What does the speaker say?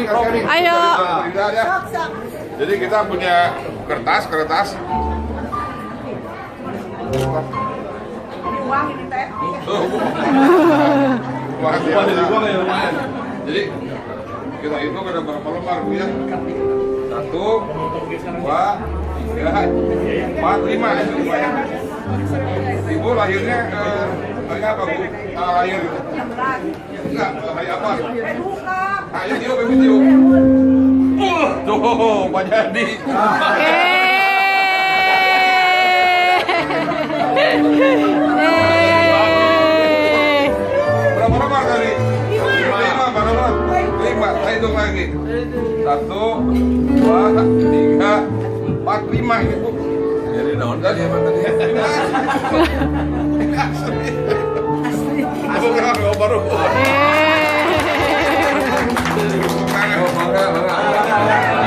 Ayo. Jadi kita punya kertas. Uang ini teh. Jadi kita hitung ada berapa lembar Bu ya? 1, 2, 3, 4, 5 ya semuanya. Ibu lahirnya hari apa Bu? Lahir? Enggak, hari apa? Ayo tiup, Ibu tiup. Tuh, Pak Jadi. Berapa lembar tadi? 5 lembar. 5, saya hitung lagi. 1, 2, 3, 4, 5 ini Bu. Jadi daun tadi apa tadi? Ini asli. Asli. Baru.